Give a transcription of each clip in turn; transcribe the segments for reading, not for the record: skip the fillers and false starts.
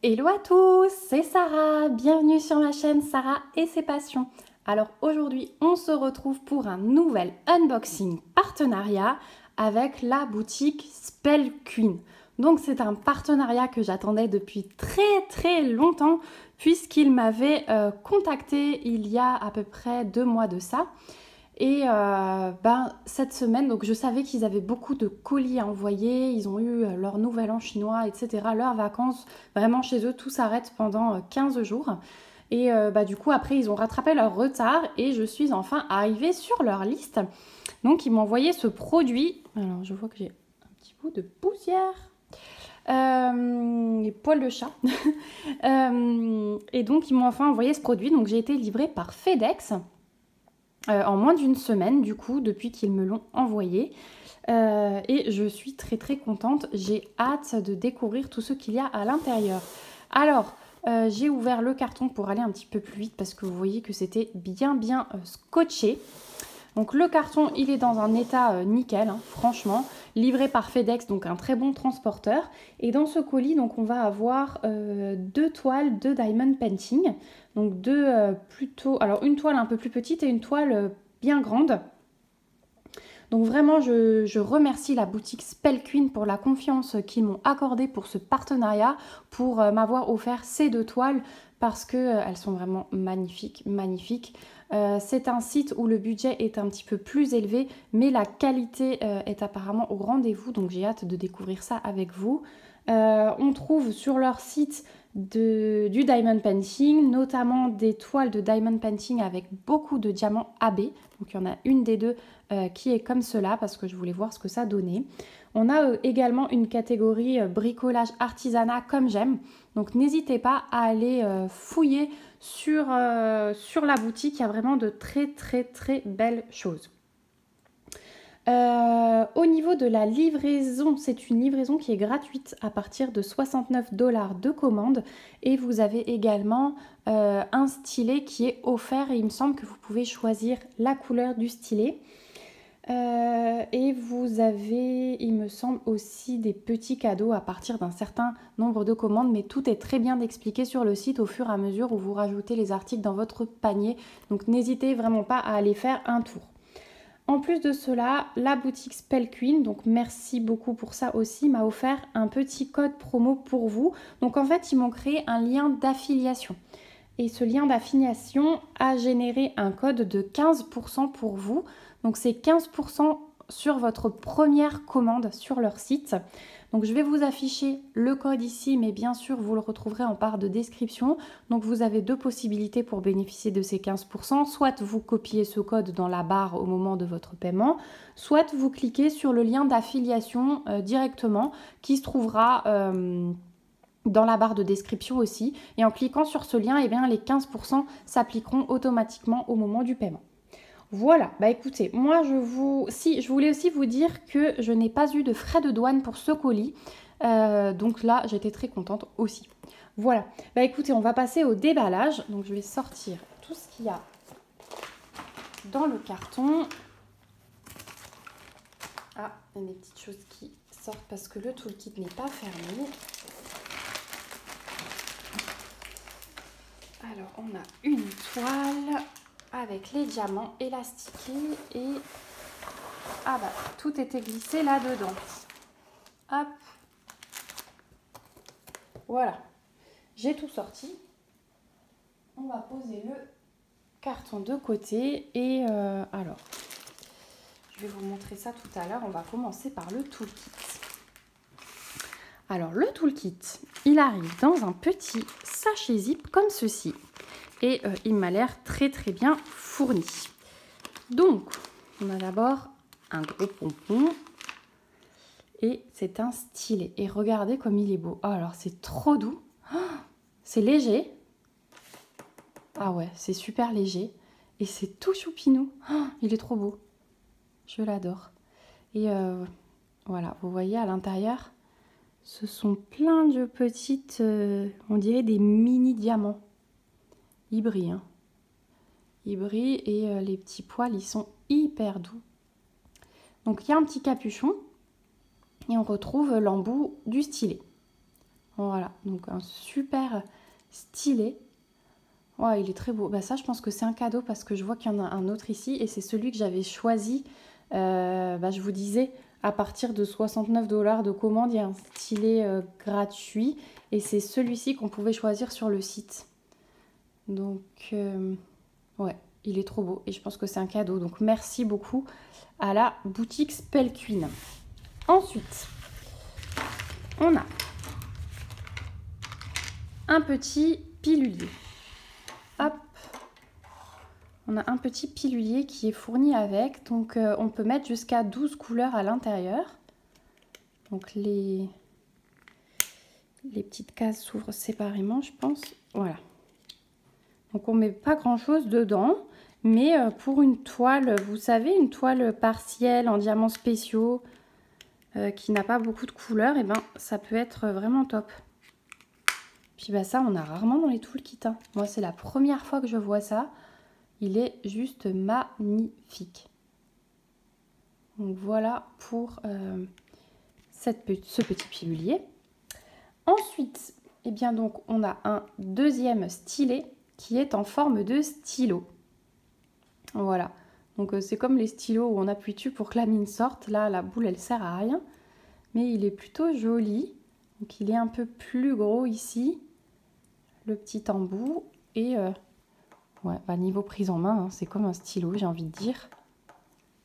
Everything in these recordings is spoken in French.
Hello à tous, c'est Sarah, bienvenue sur ma chaîne Sarah et ses passions. Alors aujourd'hui on se retrouve pour un nouvel unboxing partenariat avec la boutique Spell Queen. Donc c'est un partenariat que j'attendais depuis très longtemps puisqu'il m'avait contacté il y a à peu près 2 mois de ça. Et cette semaine, donc je savais qu'ils avaient beaucoup de colis à envoyer, ils ont eu leur nouvel an chinois, etc. Leurs vacances, vraiment chez eux, tout s'arrête pendant 15 jours. Et du coup, après, ils ont rattrapé leur retard et je suis enfin arrivée sur leur liste. Donc, ils m'ont envoyé ce produit. Alors, je vois que j'ai un petit bout de poussière. Les poils de chat. Et donc, ils m'ont enfin envoyé ce produit. Donc, j'ai été livrée par FedEx. En moins d'une semaine du coup depuis qu'ils me l'ont envoyé et je suis très contente, j'ai hâte de découvrir tout ce qu'il y a à l'intérieur. Alors j'ai ouvert le carton pour aller un petit peu plus vite parce que vous voyez que c'était bien scotché. Donc le carton, il est dans un état nickel, hein, franchement, livré par FedEx, donc un très bon transporteur. Et dans ce colis, donc on va avoir 2 toiles de diamond painting, donc alors une toile un peu plus petite et une toile bien grande. Donc vraiment, je remercie la boutique Spell Queen pour la confiance qu'ils m'ont accordée pour ce partenariat, pour m'avoir offert ces 2 toiles parce qu'elles sont vraiment magnifiques. C'est un site où le budget est un petit peu plus élevé, mais la qualité est apparemment au rendez-vous, donc j'ai hâte de découvrir ça avec vous. On trouve sur leur site du diamond painting, notamment des toiles de diamond painting avec beaucoup de diamants AB. Donc il y en a une des deux qui est comme cela parce que je voulais voir ce que ça donnait. On a également une catégorie bricolage artisanat comme j'aime. Donc n'hésitez pas à aller fouiller sur la boutique. Il y a vraiment de très belles choses. Au niveau de la livraison, c'est une livraison qui est gratuite à partir de 69 $ de commande et vous avez également un stylet qui est offert et il me semble que vous pouvez choisir la couleur du stylet. Et vous avez, il me semble, aussi des petits cadeaux à partir d'un certain nombre de commandes, mais tout est très bien expliqué sur le site au fur et à mesure où vous rajoutez les articles dans votre panier. Donc n'hésitez vraiment pas à aller faire un tour. En plus de cela, la boutique Spell Queen, donc merci beaucoup pour ça aussi, m'a offert un petit code promo pour vous. Donc en fait, ils m'ont créé un lien d'affiliation. Et ce lien d'affiliation a généré un code de 15% pour vous. Donc c'est 15% sur votre première commande sur leur site. Donc je vais vous afficher le code ici, mais bien sûr vous le retrouverez en barre de description. Donc vous avez 2 possibilités pour bénéficier de ces 15%. Soit vous copiez ce code dans la barre au moment de votre paiement, soit vous cliquez sur le lien d'affiliation directement qui se trouvera dans la barre de description aussi. Et en cliquant sur ce lien, eh bien, les 15% s'appliqueront automatiquement au moment du paiement. Voilà, bah écoutez, moi je voulais aussi vous dire que je n'ai pas eu de frais de douane pour ce colis. Donc là, j'étais très contente aussi. Voilà, bah écoutez, on va passer au déballage. Donc je vais sortir tout ce qu'il y a dans le carton. Ah, il y a des petites choses qui sortent parce que le toolkit n'est pas fermé. Alors, on a une toile avec les diamants élastiqués et ah bah tout était glissé là-dedans. Hop, voilà, j'ai tout sorti. On va poser le carton de côté et alors, je vais vous montrer ça tout à l'heure. On va commencer par le toolkit. Alors le toolkit, il arrive dans un petit sachet zip comme ceci. Et il m'a l'air très bien fourni. Donc, on a d'abord un gros pompon et c'est un stylet. Et regardez comme il est beau. Oh, alors c'est trop doux. Oh, c'est léger. Ah ouais, c'est super léger. Et c'est tout choupinou. Oh, il est trop beau. Je l'adore. Et voilà, vous voyez à l'intérieur, ce sont plein de petites, on dirait des mini diamants. Il brille, hein. Il brille et les petits poils, ils sont hyper doux. Donc il y a un petit capuchon et on retrouve l'embout du stylet. Voilà, donc un super stylet. Ouais, il est très beau. Bah ça, je pense que c'est un cadeau parce que je vois qu'il y en a un autre ici et c'est celui que j'avais choisi. Je vous disais, à partir de 69 $ de commande, il y a un stylet gratuit et c'est celui-ci qu'on pouvait choisir sur le site. Donc, ouais, il est trop beau et je pense que c'est un cadeau. Donc, merci beaucoup à la boutique Spell Queen. Ensuite, on a un petit pilulier. Hop, on a un petit pilulier qui est fourni avec. Donc, on peut mettre jusqu'à 12 couleurs à l'intérieur. Donc, les petites cases s'ouvrent séparément, je pense. Voilà. Donc, on met pas grand-chose dedans. Mais pour une toile, vous savez, une toile partielle en diamants spéciaux qui n'a pas beaucoup de couleurs, et ben ça peut être vraiment top. Puis bah ça, on a rarement dans les toolkits. Hein. Moi, c'est la première fois que je vois ça. Il est juste magnifique. Donc voilà pour ce petit pilulier. Ensuite, eh bien donc, on a un deuxième stylet qui est en forme de stylo. Voilà. Donc c'est comme les stylos où on appuie dessus pour que la mine sorte. Là, la boule, elle sert à rien. Mais il est plutôt joli. Donc il est un peu plus gros ici. Le petit embout. Et ouais, bah, niveau prise en main, hein, c'est comme un stylo, j'ai envie de dire.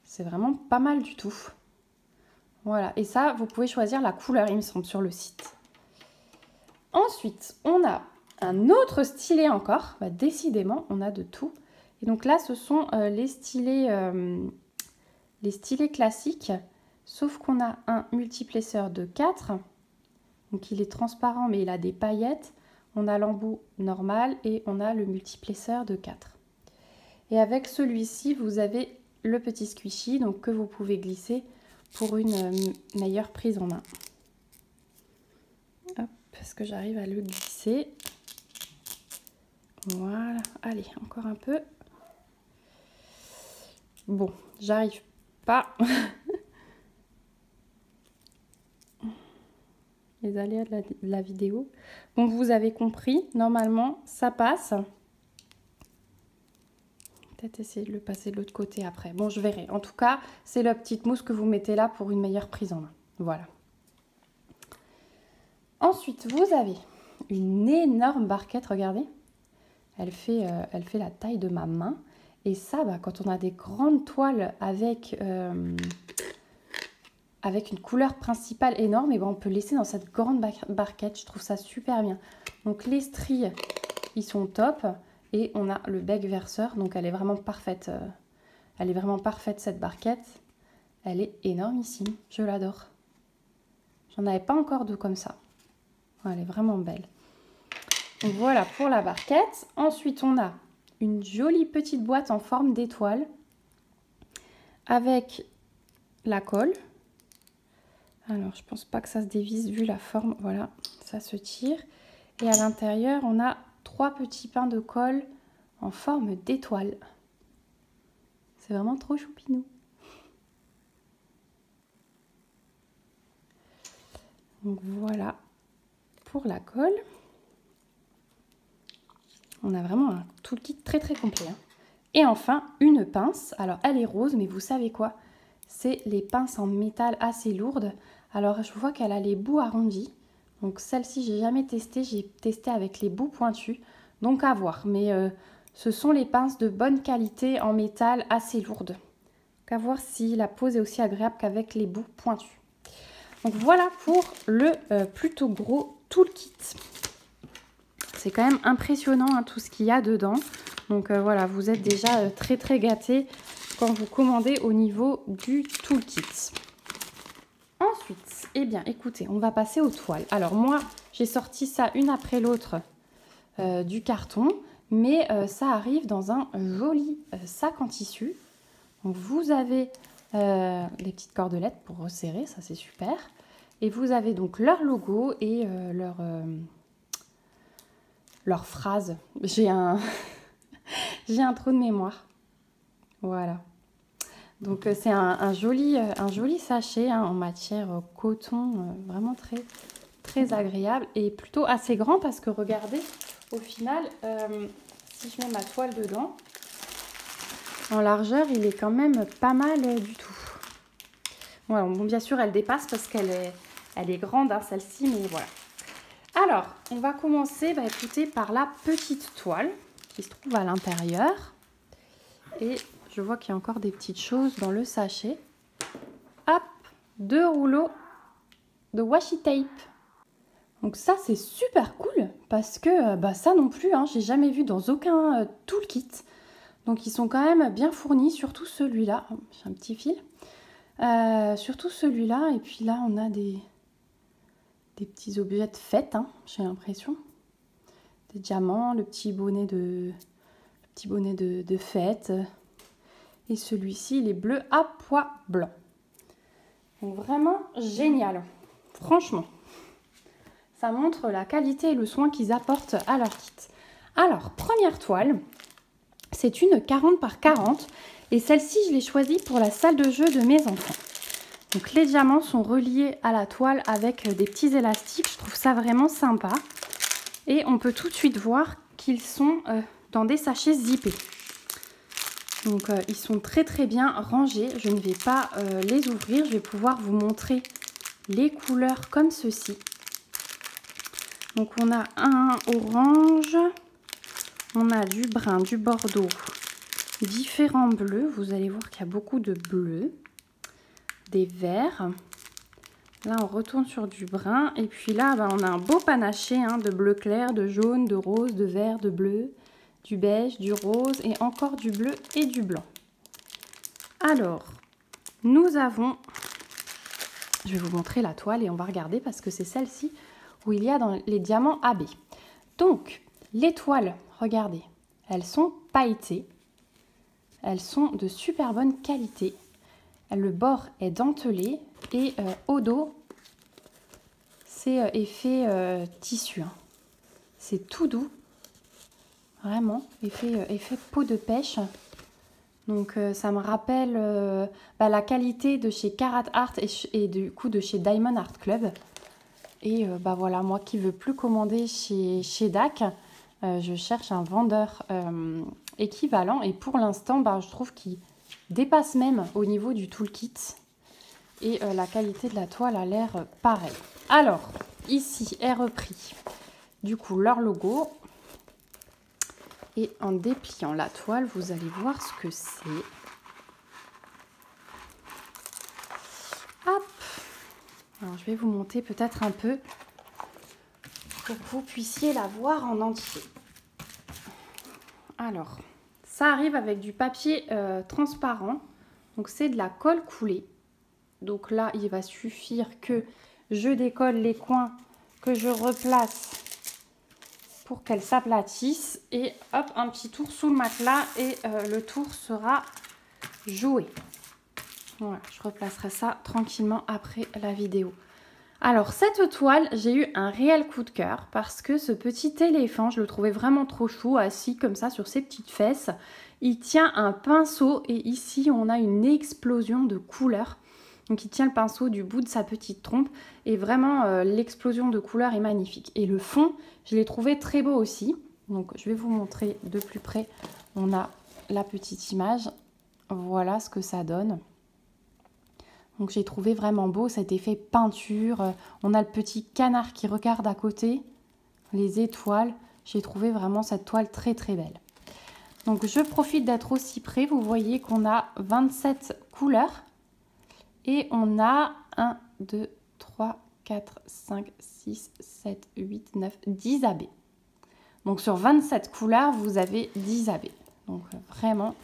C'est vraiment pas mal du tout. Voilà. Et ça, vous pouvez choisir la couleur, il me semble, sur le site. Ensuite, on a un autre stylet encore. Bah, décidément, on a de tout. Et donc là, ce sont les stylets classiques, sauf qu'on a un multiplesseur de 4. Donc il est transparent, mais il a des paillettes. On a l'embout normal et on a le multiplesseur de 4. Et avec celui-ci, vous avez le petit squishy, donc que vous pouvez glisser pour une meilleure prise en main. Hop, est-ce que j'arrive à le glisser? Voilà, allez, encore un peu. Bon, j'arrive pas. Les aléas de la vidéo. Donc vous avez compris, normalement ça passe. Peut-être essayer de le passer de l'autre côté après. Bon, je verrai. En tout cas, c'est la petite mousse que vous mettez là pour une meilleure prise en main. Voilà. Ensuite, vous avez une énorme barquette, regardez. Elle fait la taille de ma main. Et ça, bah, quand on a des grandes toiles avec une couleur principale énorme, et ben on peut laisser dans cette grande barquette. Je trouve ça super bien. Donc les stries, ils sont top. Et on a le bec verseur. Donc elle est vraiment parfaite. Elle est vraiment parfaite cette barquette. Elle est énormissime. Je l'adore. J'en avais pas encore deux comme ça. Elle est vraiment belle. Donc voilà pour la barquette. Ensuite, on a une jolie petite boîte en forme d'étoile avec la colle. Alors, je pense pas que ça se dévisse vu la forme. Voilà, ça se tire. Et à l'intérieur, on a 3 petits pains de colle en forme d'étoile. C'est vraiment trop choupinou. Donc voilà pour la colle. On a vraiment un toolkit très très complet. Hein. Et enfin, une pince. Alors, elle est rose, mais vous savez quoi? C'est les pinces en métal assez lourdes. Alors, je vois qu'elle a les bouts arrondis. Donc, celle-ci, j'ai jamais testé. J'ai testé avec les bouts pointus. Donc, à voir. Mais ce sont les pinces de bonne qualité en métal assez lourdes. Donc, à voir si la pose est aussi agréable qu'avec les bouts pointus. Donc, voilà pour le plutôt gros toolkit. C'est quand même impressionnant hein, tout ce qu'il y a dedans. Donc voilà, vous êtes déjà très très gâtés quand vous commandez au niveau du toolkit. Ensuite, eh bien écoutez, on va passer aux toiles. Alors moi, j'ai sorti ça une après l'autre du carton. Mais ça arrive dans un joli sac en tissu. Donc vous avez des petites cordelettes pour resserrer, ça c'est super. Et vous avez donc leur logo et leur phrase. J'ai un trou de mémoire. Voilà. Donc c'est un joli sachet hein, en matière coton, vraiment très très agréable et plutôt assez grand parce que regardez, au final, si je mets ma toile dedans, en largeur, il est quand même pas mal du tout. Voilà, bon, bien sûr, elle dépasse parce qu'elle est grande, hein, celle-ci, mais voilà. Alors, on va commencer, écoutez, par la petite toile qui se trouve à l'intérieur. Et je vois qu'il y a encore des petites choses dans le sachet. Hop, 2 rouleaux de washi tape. Donc ça, c'est super cool parce que ça non plus, hein, j'ai jamais vu dans aucun toolkit. Donc ils sont quand même bien fournis, surtout celui-là. Oh, j'ai un petit fil. Surtout celui-là. Et puis là, on a des petits objets de fête, hein, j'ai l'impression. Des diamants, le petit bonnet de fête. Et celui-ci, il est bleu à pois blanc. Donc vraiment génial. Franchement, ça montre la qualité et le soin qu'ils apportent à leur kit. Alors, première toile, c'est une 40 par 40. Et celle-ci, je l'ai choisie pour la salle de jeu de mes enfants. Donc les diamants sont reliés à la toile avec des petits élastiques. Je trouve ça vraiment sympa. Et on peut tout de suite voir qu'ils sont dans des sachets zippés. Donc ils sont très très bien rangés. Je ne vais pas les ouvrir. Je vais pouvoir vous montrer les couleurs comme ceci. Donc on a un orange, on a du brun, du bordeaux, différents bleus. Vous allez voir qu'il y a beaucoup de bleus. Des verts. Là, on retourne sur du brun. Et puis là, on a un beau panaché hein, de bleu clair, de jaune, de rose, de vert, de bleu, du beige, du rose et encore du bleu et du blanc. Alors, nous avons... Je vais vous montrer la toile et on va regarder parce que c'est celle-ci où il y a dans les diamants AB. Donc, les toiles, regardez, elles sont pailletées. Elles sont de super bonne qualité. Le bord est dentelé et au dos, c'est effet tissu. Hein. C'est tout doux, vraiment, effet peau de pêche. Donc ça me rappelle la qualité de chez Carat Art et du coup de chez Diamond Art Club. Et voilà, moi qui ne veux plus commander chez DAC, je cherche un vendeur équivalent. Et pour l'instant, je trouve qu'il dépasse même au niveau du toolkit. Et la qualité de la toile a l'air pareil. Alors, ici est repris du coup leur logo. Et en dépliant la toile, vous allez voir ce que c'est. Hop! Alors, je vais vous monter peut-être un peu pour que vous puissiez la voir en entier. Alors, ça arrive avec du papier transparent. Donc, c'est de la colle coulée. Donc là, il va suffire que je décolle les coins, que je replace pour qu'elles s'aplatissent. Et hop, un petit tour sous le matelas et le tour sera joué. Voilà, je replacerai ça tranquillement après la vidéo. Alors, cette toile, j'ai eu un réel coup de cœur parce que ce petit éléphant, je le trouvais vraiment trop chou, assis comme ça sur ses petites fesses. Il tient un pinceau et ici, on a une explosion de couleurs. Donc il tient le pinceau du bout de sa petite trompe et vraiment l'explosion de couleurs est magnifique. Et le fond, je l'ai trouvé très beau aussi. Donc je vais vous montrer de plus près. On a la petite image. Voilà ce que ça donne. Donc j'ai trouvé vraiment beau cet effet peinture. On a le petit canard qui regarde à côté. Les étoiles. J'ai trouvé vraiment cette toile très très belle. Donc je profite d'être aussi près. Vous voyez qu'on a 27 couleurs. Et on a 1, 2, 3, 4, 5, 6, 7, 8, 9, 10 AB. Donc sur 27 couleurs, vous avez 10 AB. Donc vraiment,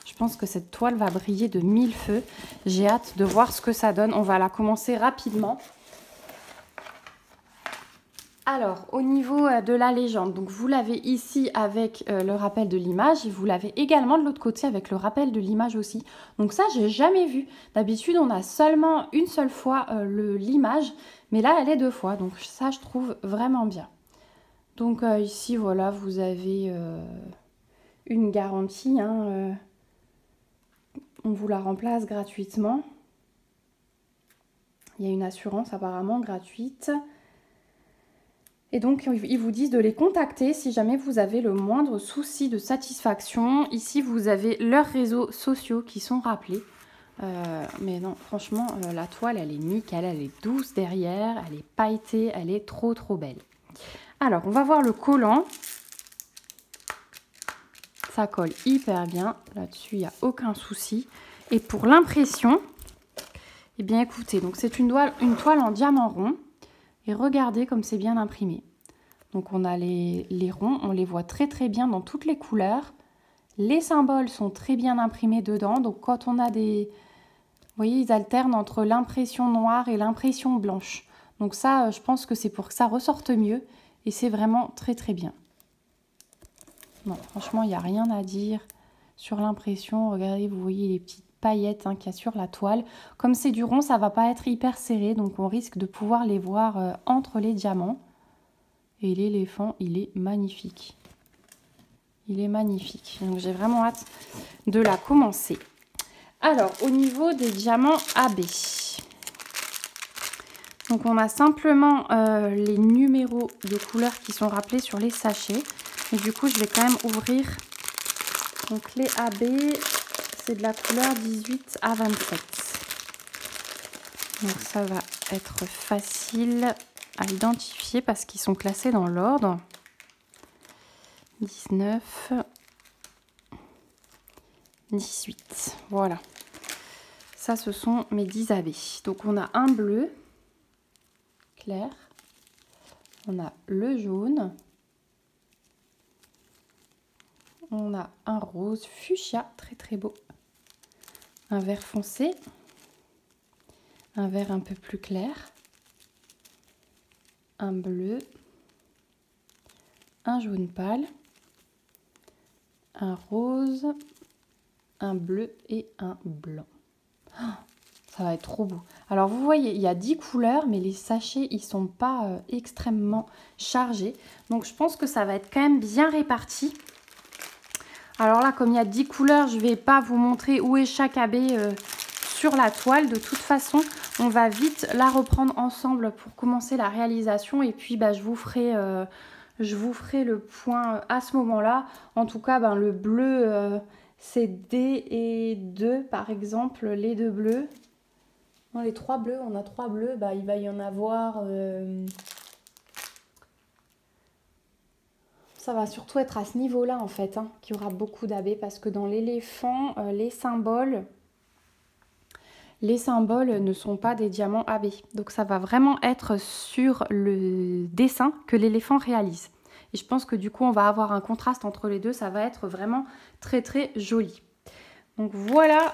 je pense que cette toile va briller de mille feux. J'ai hâte de voir ce que ça donne. On va la commencer rapidement. Alors, au niveau de la légende, donc vous l'avez ici avec le rappel de l'image et vous l'avez également de l'autre côté avec le rappel de l'image aussi. Donc ça, j'ai jamais vu. D'habitude, on a seulement une seule fois l'image, mais là, elle est 2 fois. Donc ça, je trouve vraiment bien. Donc ici, voilà, vous avez une garantie. Hein, on vous la remplace gratuitement. Il y a une assurance apparemment gratuite. Et donc, ils vous disent de les contacter si jamais vous avez le moindre souci de satisfaction. Ici, vous avez leurs réseaux sociaux qui sont rappelés. Mais non, franchement, la toile, elle est nickel, elle est douce derrière, elle est pailletée, elle est trop belle. Alors, on va voir le collant. Ça colle hyper bien. Là-dessus, il n'y a aucun souci. Et pour l'impression, eh bien, écoutez, donc c'est une toile en diamant rond. Et regardez comme c'est bien imprimé. Donc, on a les ronds, on les voit très bien dans toutes les couleurs. Les symboles sont très bien imprimés dedans. Donc, quand on a des... Vous voyez, ils alternent entre l'impression noire et l'impression blanche. Donc ça, je pense que c'est pour que ça ressorte mieux. Et c'est vraiment très bien. Non, franchement, il n'y a rien à dire sur l'impression. Regardez, vous voyez les petites paillettes qu'il y a sur la toile. Comme c'est du rond, ça ne va pas être hyper serré. Donc on risque de pouvoir les voir entre les diamants. Et l'éléphant, il est magnifique. Il est magnifique. Donc j'ai vraiment hâte de la commencer. Alors, au niveau des diamants AB, donc on a simplement les numéros de couleurs qui sont rappelés sur les sachets. Et du coup, je vais quand même ouvrir. Donc les AB, c'est de la couleur 18 à 27. Donc ça va être facile à identifier parce qu'ils sont classés dans l'ordre. 19, 18, voilà. Ça, ce sont mes 10 AB. Donc, on a un bleu clair. On a le jaune. On a un rose fuchsia, très beau. Un vert foncé. Un vert un peu plus clair. Un bleu. Un jaune pâle. Un rose. Un bleu et un blanc. Ça va être trop beau. Alors vous voyez, il y a 10 couleurs, mais les sachets, ils sont pas extrêmement chargés. Donc je pense que ça va être quand même bien réparti. Alors là, comme il y a 10 couleurs, je ne vais pas vous montrer où est chaque AB sur la toile. De toute façon, on va vite la reprendre ensemble pour commencer la réalisation. Et puis, je vous ferai le point à ce moment-là. En tout cas, le bleu... c'est D et 2 par exemple, les 2 bleus. Non, les 3 bleus, on a 3 bleus, il va y en avoir... Ça va surtout être à ce niveau-là en fait, qu'il y aura beaucoup d'AB parce que dans l'éléphant, les symboles ne sont pas des diamants AB. Donc ça va vraiment être sur le dessin que l'éléphant réalise. Et je pense que du coup, on va avoir un contraste entre les deux. Ça va être vraiment très joli. Donc voilà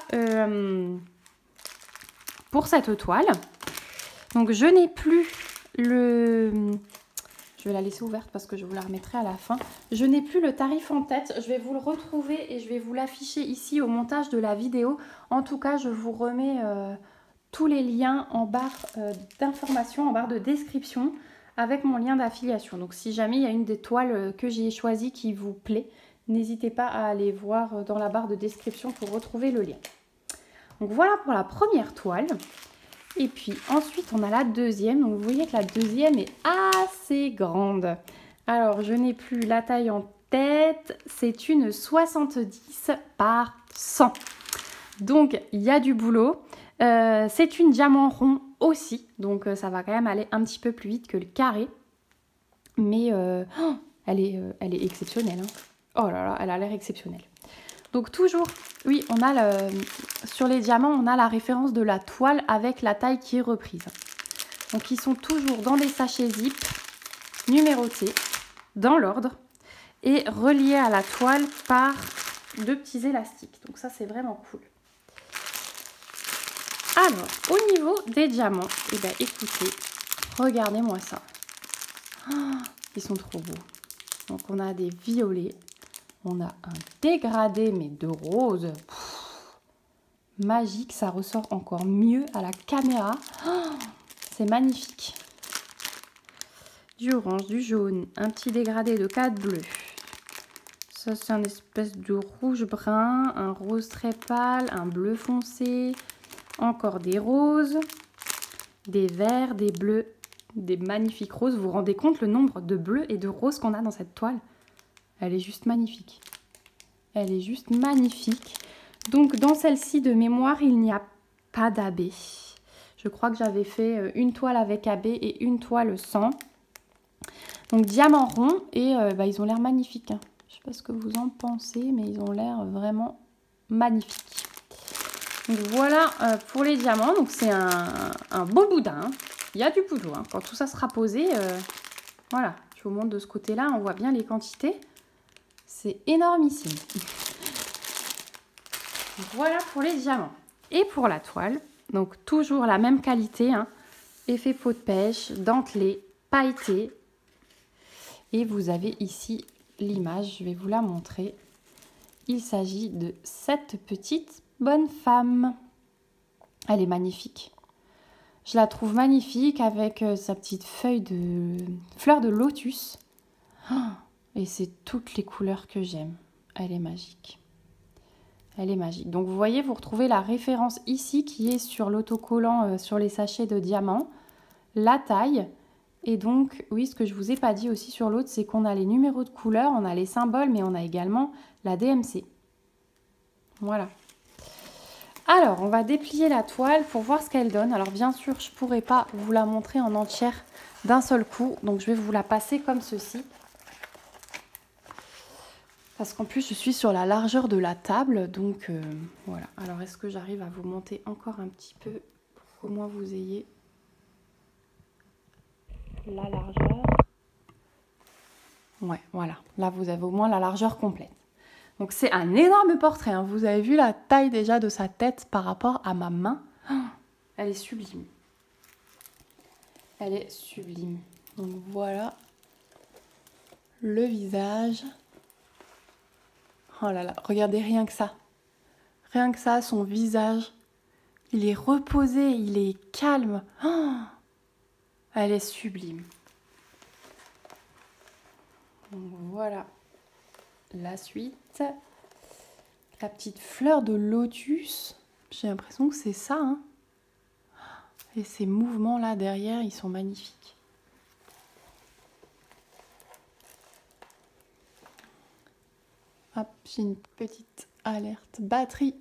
pour cette toile. Donc je n'ai plus le... Je vais la laisser ouverte parce que je vous la remettrai à la fin. Je n'ai plus le tarif en tête. Je vais vous le retrouver et je vais vous l'afficher ici au montage de la vidéo. En tout cas, je vous remets tous les liens en barre d'information, en barre de description, avec mon lien d'affiliation. Donc si jamais il y a une des toiles que j'ai choisie qui vous plaît, n'hésitez pas à aller voir dans la barre de description pour retrouver le lien. Donc voilà pour la première toile. Et puis ensuite on a la deuxième. Donc vous voyez que la deuxième est assez grande. Alors je n'ai plus la taille en tête. C'est une 70 par 100. Donc il y a du boulot. C'est une diamant rond aussi, donc ça va quand même aller un petit peu plus vite que le carré. Mais elle est exceptionnelle. Oh là là, elle a l'air exceptionnelle. Donc toujours, oui, on a sur les diamants, on a la référence de la toile avec la taille qui est reprise. Donc ils sont toujours dans des sachets zip, numérotés, dans l'ordre, et reliés à la toile par 2 petits élastiques. Donc ça, c'est vraiment cool. Alors, au niveau des diamants, eh bien, écoutez, regardez-moi ça. Oh, ils sont trop beaux. Donc, on a des violets. On a un dégradé, mais de rose. Magique, ça ressort encore mieux à la caméra. Oh, c'est magnifique. Du orange, du jaune, un petit dégradé de 4 bleus. Ça, c'est un espèce de rouge-brun, un rose très pâle, un bleu foncé. Encore des roses, des verts, des bleus, des magnifiques roses. Vous vous rendez compte le nombre de bleus et de roses qu'on a dans cette toile? Elle est juste magnifique. Elle est juste magnifique. Donc dans celle-ci de mémoire, il n'y a pas d'AB. Je crois que j'avais fait une toile avec AB et une toile sans. Donc diamant rond et ils ont l'air magnifiques. Hein. Je ne sais pas ce que vous en pensez, mais ils ont l'air vraiment magnifiques. Donc voilà pour les diamants. Donc c'est un beau boudin. Hein. Il y a du boulot. Hein. Quand tout ça sera posé, voilà. Je vous montre de ce côté-là. On voit bien les quantités. C'est énormissime. Voilà pour les diamants. Et pour la toile, donc toujours la même qualité. Hein. Effet peau de pêche, dentelé, pailleté. Et vous avez ici l'image. Je vais vous la montrer. Il s'agit de cette petite bonne femme. Elle est magnifique. Je la trouve magnifique avec sa petite feuille de fleur de lotus. Oh, et c'est toutes les couleurs que j'aime. Elle est magique. Elle est magique. Donc vous voyez, vous retrouvez la référence ici qui est sur l'autocollant sur les sachets de diamants. La taille. Et donc, oui, ce que je ne vous ai pas dit aussi sur l'autre, c'est qu'on a les numéros de couleurs, on a les symboles, mais on a également la DMC. Voilà. Alors, on va déplier la toile pour voir ce qu'elle donne. Alors, bien sûr, je ne pourrai pas vous la montrer en entière d'un seul coup. Donc, je vais vous la passer comme ceci. Parce qu'en plus, je suis sur la largeur de la table. Donc, voilà. Alors, est-ce que j'arrive à vous monter encore un petit peu pour qu'au moins vous ayez la largeur? Ouais, voilà. Là, vous avez au moins la largeur complète. Donc, c'est un énorme portrait. Hein. Vous avez vu la taille déjà de sa tête par rapport à ma main. Oh, elle est sublime. Elle est sublime. Donc, voilà le visage. Oh là là, regardez rien que ça. Rien que ça, son visage. Il est reposé, il est calme. Oh, elle est sublime. Donc, voilà la suite. La petite fleur de lotus. J'ai l'impression que c'est ça. Hein. Et ces mouvements là derrière, ils sont magnifiques. Hop, j'ai une petite alerte batterie.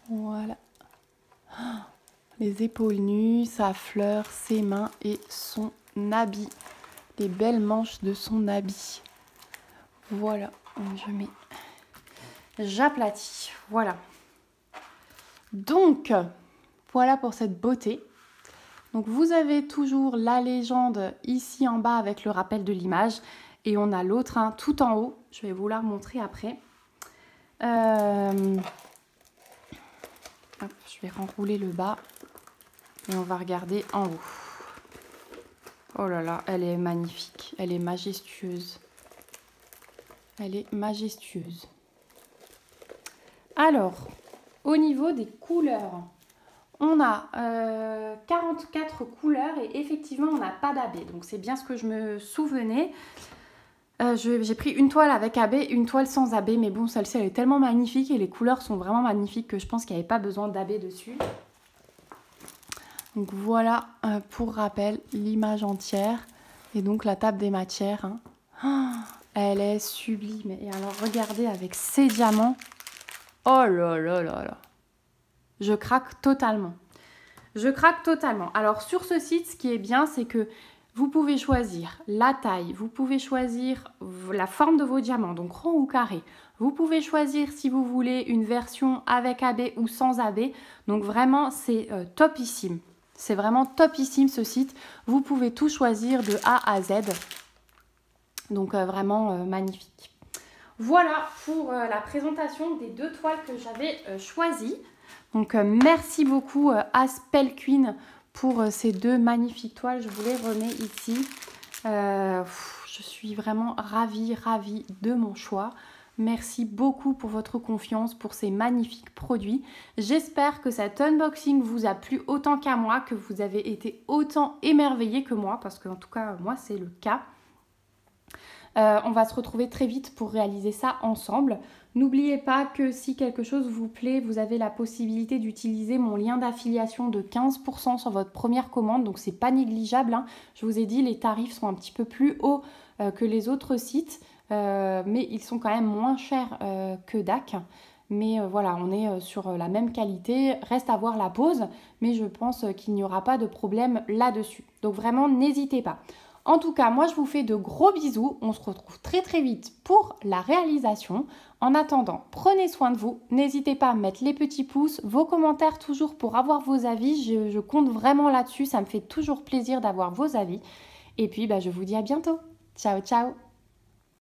Voilà. Les épaules nues, sa fleur, ses mains et son habit. Les belles manches de son habit. Voilà, je mets... J'aplatis, voilà. Donc, voilà pour cette beauté. Donc, vous avez toujours la légende ici en bas avec le rappel de l'image. Et on a l'autre tout en haut. Je vais vous la remontrer après. Hop, je vais renrouler le bas. Et on va regarder en haut. Oh là là, elle est magnifique. Elle est majestueuse. Elle est majestueuse. Alors, au niveau des couleurs, on a 44 couleurs et effectivement, on n'a pas d'AB. Donc, c'est bien ce que je me souvenais. J'ai pris une toile avec AB, une toile sans AB. Mais bon, celle-ci, elle est tellement magnifique et les couleurs sont vraiment magnifiques que je pense qu'il n'y avait pas besoin d'AB dessus. Donc, voilà, pour rappel, l'image entière. Et donc, la table des matières. Hein. Oh, elle est sublime. Et alors, regardez avec ces diamants. Oh là là là là. Je craque totalement. Je craque totalement. Alors, sur ce site, ce qui est bien, c'est que vous pouvez choisir la taille. Vous pouvez choisir la forme de vos diamants, donc rond ou carré. Vous pouvez choisir si vous voulez une version avec AB ou sans AB. Donc, vraiment, c'est topissime. C'est vraiment topissime ce site. Vous pouvez tout choisir de A à Z. Donc, vraiment magnifique. Voilà pour la présentation des deux toiles que j'avais choisies. Donc, merci beaucoup à Spell Queen pour ces deux magnifiques toiles. Je vous les remets ici. Je suis vraiment ravie de mon choix. Merci beaucoup pour votre confiance, pour ces magnifiques produits. J'espère que cet unboxing vous a plu autant qu'à moi, que vous avez été autant émerveillés que moi, parce qu'en tout cas, moi, c'est le cas. On va se retrouver très vite pour réaliser ça ensemble. N'oubliez pas que si quelque chose vous plaît, vous avez la possibilité d'utiliser mon lien d'affiliation de 15% sur votre première commande, donc c'est pas négligeable, hein. Je vous ai dit, les tarifs sont un petit peu plus hauts que les autres sites, mais ils sont quand même moins chers que DAC. Mais voilà, on est sur la même qualité. Reste à voir la pause, mais je pense qu'il n'y aura pas de problème là-dessus. Donc vraiment, n'hésitez pas. En tout cas, moi je vous fais de gros bisous. On se retrouve très très vite pour la réalisation. En attendant, prenez soin de vous. N'hésitez pas à mettre les petits pouces, vos commentaires toujours pour avoir vos avis. Je compte vraiment là-dessus. Ça me fait toujours plaisir d'avoir vos avis. Et puis, je vous dis à bientôt. Ciao, ciao!